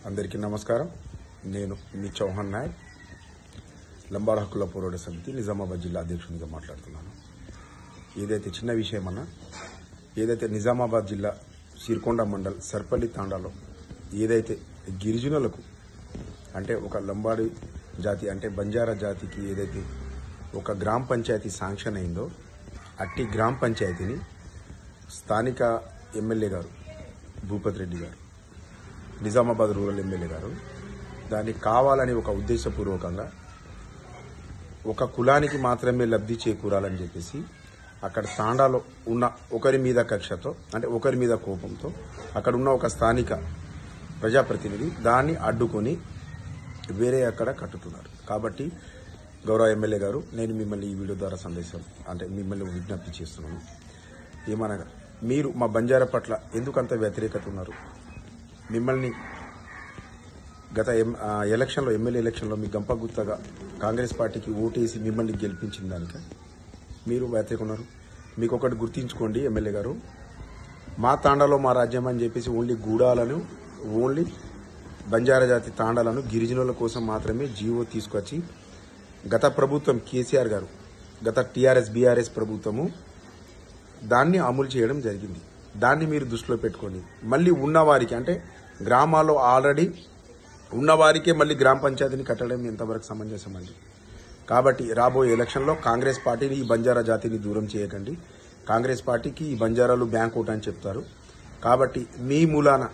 అందరికీ నమస్కారం. నేను మీ చౌహాన్ నాయక్, లంబాడ హక్కుల పోరాట సమితి నిజామాబాద్ జిల్లా అధ్యక్షునిగా మాట్లాడుతున్నాను. ఏదైతే చిన్న విషయమన్నా, ఏదైతే నిజామాబాద్ జిల్లా సిర్కొండ మండల్ సర్పల్లి తాండాలో ఏదైతే గిరిజనులకు అంటే ఒక లంబాడి జాతి అంటే బంజారా జాతికి ఏదైతే ఒక గ్రామ పంచాయతీ శాంక్షన్ అయిందో అట్టి గ్రామ పంచాయతీని స్థానిక ఎమ్మెల్యే గారు భూపతి రెడ్డి గారు, నిజామాబాద్ రూరల్ ఎమ్మెల్యే గారు దాన్ని కావాలని ఒక ఉద్దేశపూర్వకంగా ఒక కులానికి మాత్రమే లబ్ధి చేకూరాలని చెప్పేసి అక్కడ తాండాలో ఉన్న ఒకరి మీద కక్షతో అంటే ఒకరి మీద కోపంతో అక్కడ ఉన్న ఒక స్థానిక ప్రజాప్రతినిధి దాన్ని అడ్డుకొని వేరే అక్కడ కట్టుతున్నారు. కాబట్టి గౌరవ ఎమ్మెల్యే గారు, నేను మిమ్మల్ని ఈ వీడియో ద్వారా సందేశం అంటే మిమ్మల్ని విజ్ఞప్తి చేస్తున్నాను. ఏమనగా మీరు మా బంజారా పట్ల ఎందుకంత వ్యతిరేకత ఉన్నారు? మిమ్మల్ని గత ఎలక్షన్లో ఎమ్మెల్యే ఎలక్షన్లో మీ గంపగుత్తగా కాంగ్రెస్ పార్టీకి ఓటేసి మిమ్మల్ని గెలిపించిన దానిక మీరు వ్యతిరేక ఉన్నారు. మీకు ఒకటి గుర్తించుకోండి ఎమ్మెల్యే గారు, మా తాండాలో మా రాజ్యం అని చెప్పేసి ఓన్లీ గూడాలను ఓన్లీ బంజారా జాతి తాండాలను గిరిజనుల కోసం మాత్రమే జీవో తీసుకొచ్చి గత ప్రభుత్వం కేసీఆర్ గారు గత టీఆర్ఎస్ బీఆర్ఎస్ ప్రభుత్వము దాన్ని అమలు చేయడం జరిగింది. దాన్ని మీరు దృష్టిలో పెట్టుకొని మళ్ళీ ఉన్నవారికి అంటే గ్రామాల్లో ఆల్రెడీ ఉన్నవారికే మళ్ళీ గ్రామ పంచాయతీని కట్టడం ఎంతవరకు సమంజసం అండి? కాబట్టి రాబోయే ఎలక్షన్లో కాంగ్రెస్ పార్టీని ఈ బంజారా జాతిని దూరం చేయకండి. కాంగ్రెస్ పార్టీకి ఈ బంజారాలు బ్యాంక్ ఓట్ అని చెప్తారు. కాబట్టి మీ మూలాన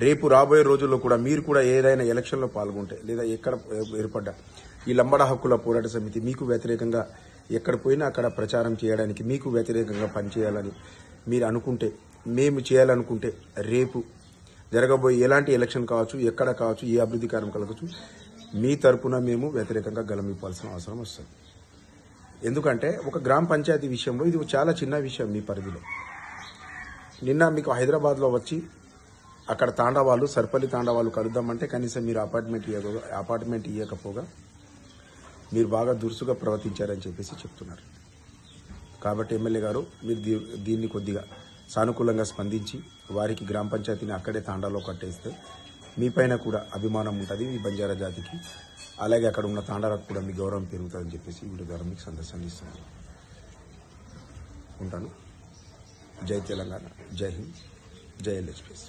రేపు రాబోయే రోజుల్లో కూడా మీరు కూడా ఏదైనా ఎలక్షన్లో పాల్గొంటే లేదా ఎక్కడ ఏర్పడ్డా ఈ లంబాడ హక్కుల పోరాట సమితి మీకు వ్యతిరేకంగా ఎక్కడ పోయినా అక్కడ ప్రచారం చేయడానికి మీకు వ్యతిరేకంగా పనిచేయాలని మీరు అనుకుంటే, మేము చేయాలనుకుంటే రేపు జరగబోయే ఎలాంటి ఎలక్షన్ కావచ్చు, ఎక్కడ కావచ్చు, ఏ అభివృద్ధి కార్యక్రమం కావచ్చు, మీ తరపున మేము వ్యతిరేకంగా గలమివ్వాల్సిన అవసరం వస్తుంది. ఎందుకంటే ఒక గ్రామ పంచాయతీ విషయంలో ఇది చాలా చిన్న విషయం మీ పరిధిలో. నిన్న మీకు హైదరాబాద్లో వచ్చి అక్కడ తాండా వాళ్ళు సర్పల్లి తాండా వాళ్ళు కలుద్దామంటే కనీసం మీరు అపార్ట్మెంట్ ఇవ్వకపోగా మీరు బాగా దురుసుగా ప్రవర్తించారని చెప్పేసి చెప్తున్నారు. కాబట్టి ఎమ్మెల్యే గారు, మీరు దీన్ని కొద్దిగా సానుకూలంగా స్పందించి వారికి గ్రామ పంచాయతీని అక్కడే తాండాలో కట్టేస్తే మీ పైన కూడా అభిమానం ఉంటుంది ఈ బంజారా జాతికి, అలాగే అక్కడ ఉన్న తాండాలకు కూడా మీ గౌరవం పెరుగుతుందని చెప్పేసి వీడియో ద్వారా మీకు సందేశాన్ని ఇస్తున్నాను. ఉంటాను. జై తెలంగాణ, జై హింద్, జై ఎల్ఎస్పీఎస్.